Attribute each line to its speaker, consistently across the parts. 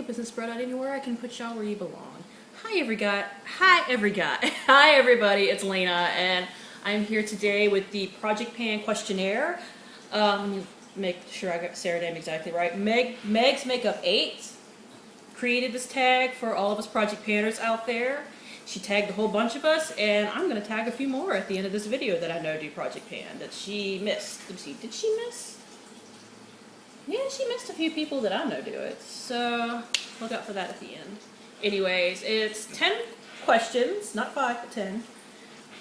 Speaker 1: makeup isn't spread out anywhere, I can put y'all where you belong. Hi everybody, it's Lena, and I'm here today with the Project Pan Questionnaire. Let me make sure I got Sarah's name exactly right. Meg's Makeup 8 created this tag for all of us Project Panners out there. She tagged a whole bunch of us, and I'm going to tag a few more at the end of this video that I know do Project Pan that she missed. Let me see, did she miss? Yeah, she missed a few people that I know do it, so look out for that at the end. Anyways, it's 10 questions, not 5, but 10,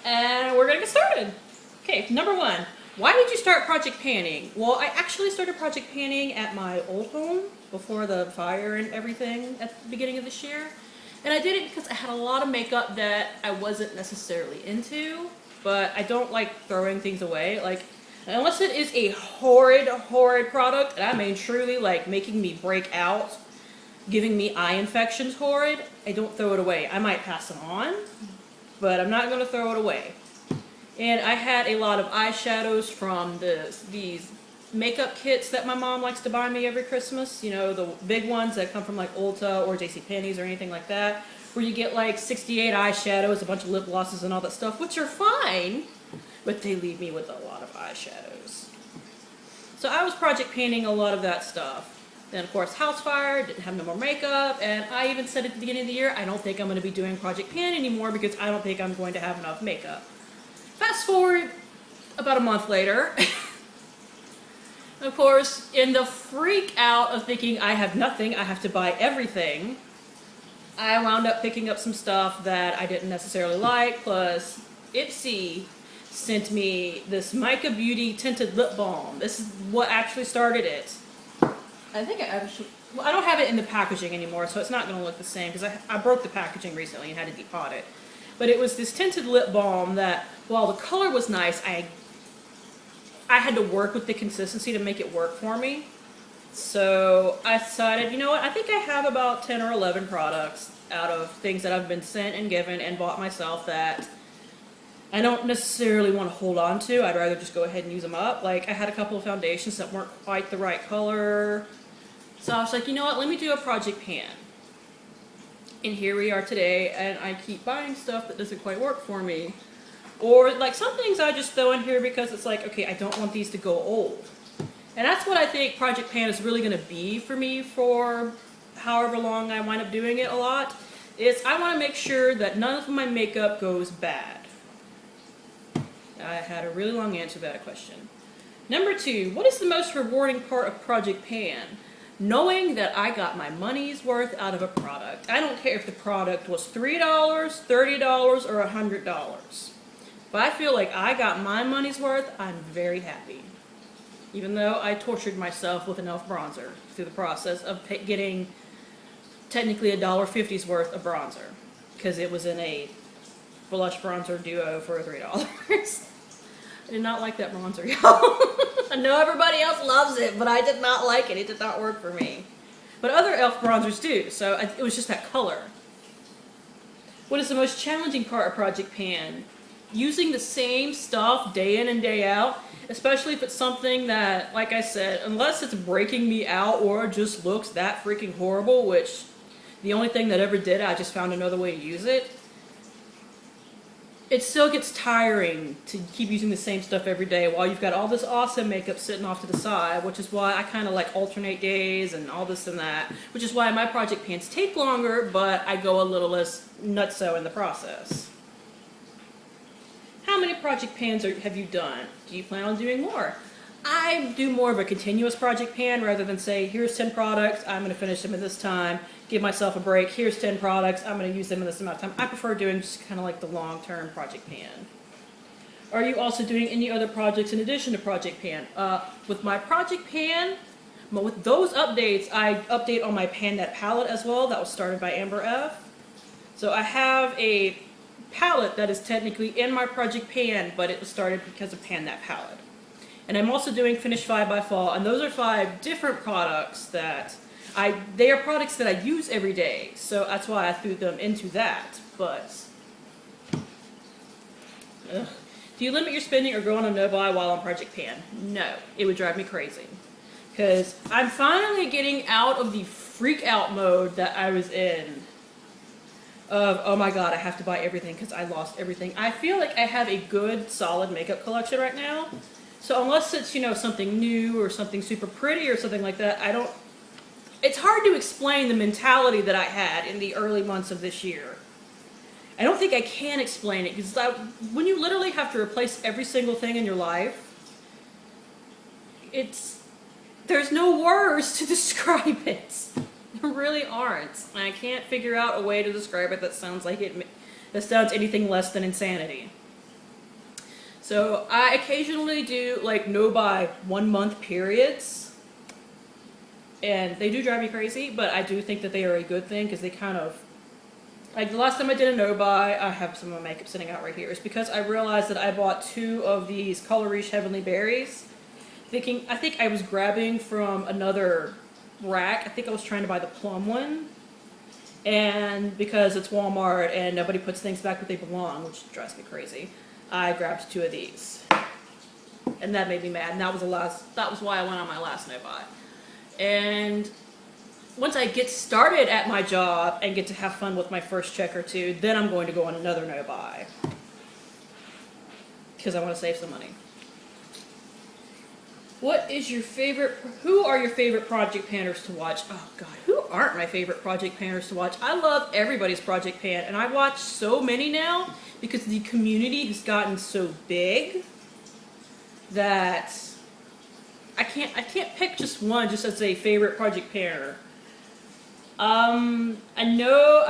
Speaker 1: and we're going to get started. Okay, number 1. Why did you start Project Panning? Well, I actually started Project Panning at my old home before the fire and everything at the beginning of this year. And I did it because I had a lot of makeup that I wasn't necessarily into, but I don't like throwing things away. Like, unless it is a horrid product, and I mean truly like making me break out, giving me eye infections horrid, I don't throw it away. I might pass it on, but I'm not going to throw it away. And I had a lot of eyeshadows from these makeup kits that my mom likes to buy me every Christmas. You know, the big ones that come from like Ulta or JCPenney's or anything like that, where you get like 68 eyeshadows, a bunch of lip glosses and all that stuff, which are fine, but they leave me with a lot of eyeshadows. So I was project painting a lot of that stuff. Then of course house fire, didn't have no more makeup, and I even said at the beginning of the year, I don't think I'm going to be doing Project Pan anymore because I don't think I'm going to have enough makeup. Fast forward about a month later, of course, in the freak out of thinking I have nothing, I have to buy everything, I wound up picking up some stuff that I didn't necessarily like, plus Ipsy sent me this Mica Beauty Tinted Lip Balm. This is what actually started it. I think I don't have it in the packaging anymore, so it's not going to look the same, because I broke the packaging recently and had to depot it. But it was this tinted lip balm that, while the color was nice, I had to work with the consistency to make it work for me. So I decided, you know what, I think I have about 10 or 11 products out of things that I've been sent and given and bought myself that I don't necessarily want to hold on to. I'd rather just go ahead and use them up. Like, I had a couple of foundations that weren't quite the right color. So I was like, you know what, let me do a Project Pan. And here we are today, and I keep buying stuff that doesn't quite work for me. Or, like, some things I just throw in here because it's like, okay, I don't want these to go old. And that's what I think Project Pan is really going to be for me for however long I wind up doing it a lot. Is I want to make sure that none of my makeup goes bad. I had a really long answer to that question. Number 2, what is the most rewarding part of Project Pan? Knowing that I got my money's worth out of a product. I don't care if the product was $3, $30, or $100. If I feel like I got my money's worth, I'm very happy. Even though I tortured myself with an e.l.f. bronzer through the process of getting technically $1.50's worth of bronzer. Because it was in a blush bronzer duo for $3. I did not like that bronzer, y'all. I know everybody else loves it, but I did not like it. It did not work for me. But other e.l.f. bronzers do, so it was just that color. What is the most challenging part of Project Pan? Using the same stuff day in and day out, especially if it's something that, like I said, unless it's breaking me out or just looks that freaking horrible, which the only thing that ever did, I just found another way to use it. It still gets tiring to keep using the same stuff every day while you've got all this awesome makeup sitting off to the side, which is why I kind of like alternate days and all this and that, which is why my Project Pans take longer, but I go a little less nutso in the process. How many Project Pans have you done? Do you plan on doing more? I do more of a continuous Project Pan rather than say, here's 10 products, I'm going to finish them at this time, give myself a break, here's 10 products, I'm going to use them in this amount of time. I prefer doing just kind of like the long-term Project Pan. Are you also doing any other projects in addition to Project Pan? With my Project Pan, with those updates, I update on my Pan That palette as well. That was started by Amber F. So I have a palette that is technically in my Project Pan, but it was started because of Pan That palette. And I'm also doing Finish 5 by Fall, and those are 5 different products that they are products that I use every day, so that's why I threw them into that, but do you limit your spending or go on a no-buy while on Project Pan? No, it would drive me crazy. because I'm finally getting out of the freak out mode that I was in. Of, oh my god, I have to buy everything because I lost everything. I feel like I have a good, solid makeup collection right now. So unless it's, you know, something new or something super pretty or something like that, it's hard to explain the mentality that I had in the early months of this year. I don't think I can explain it, because when you literally have to replace every single thing in your life, there's no words to describe it. There really aren't. And I can't figure out a way to describe it that sounds anything less than insanity. So I occasionally do like no-buy 1 month periods, and they do drive me crazy, but I do think that they are a good thing, because they kind of, like the last time I did a no-buy, I have some of my makeup sitting out right here, it's because I realized that I bought 2 of these Color Riche Heavenly Berries, I think I was grabbing from another rack. I think I was trying to buy the plum one, and because it's Walmart and nobody puts things back where they belong, which drives me crazy, I grabbed 2 of these, and that made me mad, and that was why I went on my last no-buy. And once I get started at my job and get to have fun with my first check or 2, then I'm going to go on another no-buy, because I want to save some money. Who are your favorite Project Panners to watch? Oh god, who aren't my favorite Project Panners to watch? I love everybody's Project Pan, and I watch so many now because the community has gotten so big that I can't pick just one just as a favorite Project Panner. I know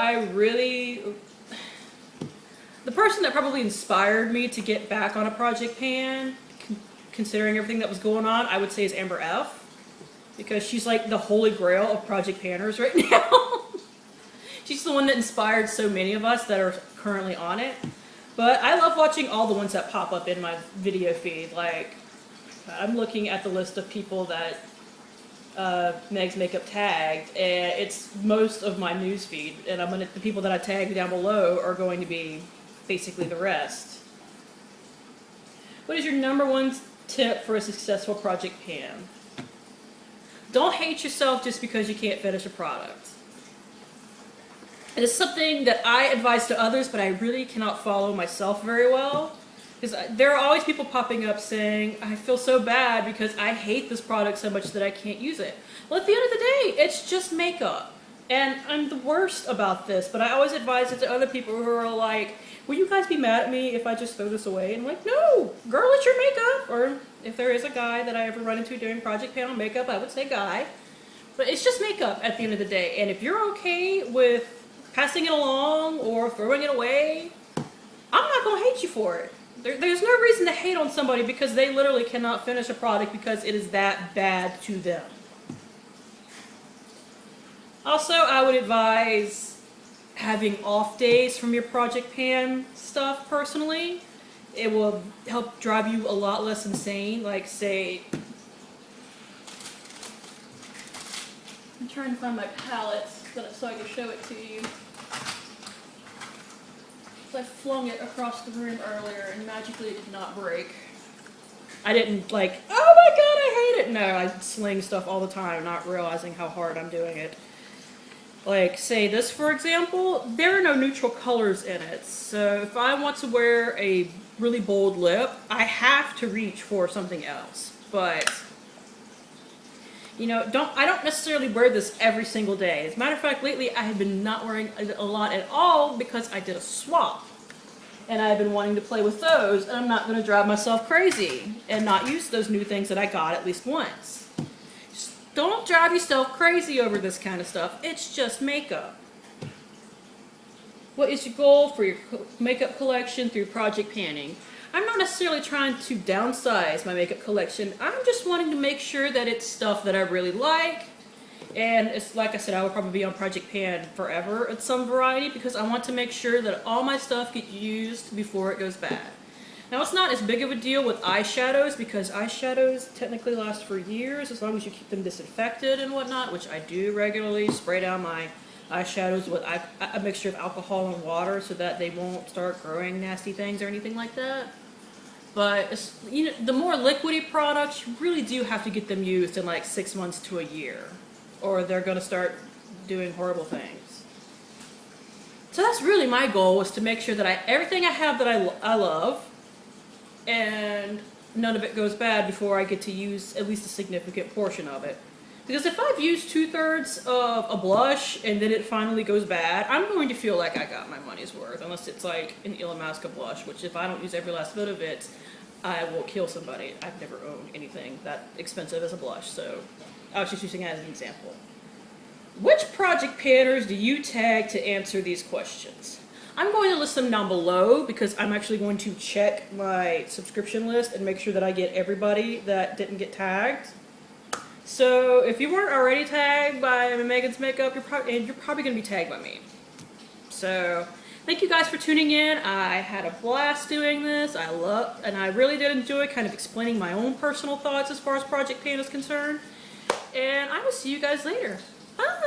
Speaker 1: the person that probably inspired me to get back on a Project Pan, considering everything that was going on, I would say is Amber F. Because she's like the holy grail of Project Panners right now. She's the one that inspired so many of us that are currently on it. But I love watching all the ones that pop up in my video feed. Like, I'm looking at the list of people that Meg's Makeup tagged, and it's most of my news feed. And the people that I tagged down below are going to be basically the rest. What is your #1 tip for a successful Project Pan? Don't hate yourself just because you can't finish a product. It is something that I advise to others, but I really cannot follow myself very well. Because there are always people popping up saying, I feel so bad because I hate this product so much that I can't use it. Well, at the end of the day, it's just makeup. And I'm the worst about this, but I always advise it to other people who are like, will you guys be mad at me if I just throw this away? And I'm like, no, girl, it's your makeup. Or if there is a guy that I ever run into doing Project Pan on makeup, I would say guy. But it's just makeup at the end of the day. And if you're okay with passing it along or throwing it away, I'm not going to hate you for it. There's no reason to hate on somebody because they literally cannot finish a product because it is that bad to them. Also, I would advise having off days from your Project Pan stuff personally. It will help drive you a lot less insane. Like, say, I'm trying to find my palette so I can show it to you. I flung it across the room earlier and magically it did not break. I didn't like, oh my god, I hate it. No, I sling stuff all the time, not realizing how hard I'm doing it. Like, say this for example, there are no neutral colors in it. So if I want to wear a really bold lip, I have to reach for something else. But, you know, I don't necessarily wear this every single day. As a matter of fact, lately I have been not wearing a lot at all because I did a swap. And I've been wanting to play with those, and I'm not going to drive myself crazy and not use those new things that I got at least once. Just don't drive yourself crazy over this kind of stuff. It's just makeup. What is your goal for your makeup collection through Project Panning? I'm not necessarily trying to downsize my makeup collection. I'm just wanting to make sure that it's stuff that I really like. And it's like I said, I will probably be on Project Pan forever at some variety because I want to make sure that all my stuff gets used before it goes bad. Now, it's not as big of a deal with eyeshadows because eyeshadows technically last for years as long as you keep them disinfected and whatnot, which I do regularly. Spray down my eyeshadows with a mixture of alcohol and water so that they won't start growing nasty things or anything like that. But you know, the more liquidy products, you really do have to get them used in like 6 months to a year, or they're going to start doing horrible things. So that's really my goal, is to make sure that everything I have that I love, and none of it goes bad before I get to use at least a significant portion of it. Because if I've used 2/3 of a blush and then it finally goes bad, I'm going to feel like I got my money's worth, unless it's like an Illamasqua blush, which if I don't use every last bit of it, I will kill somebody. I've never owned anything that expensive as a blush, so I was just using it as an example. Which project panners do you tag to answer these questions? I'm going to list them down below because I'm actually going to check my subscription list and make sure that I get everybody that didn't get tagged. So if you weren't already tagged by Megan's Makeup, you're probably going to be tagged by me. So thank you guys for tuning in. I had a blast doing this. And I really did enjoy kind of explaining my own personal thoughts as far as Project Pan is concerned. And I will see you guys later. Bye!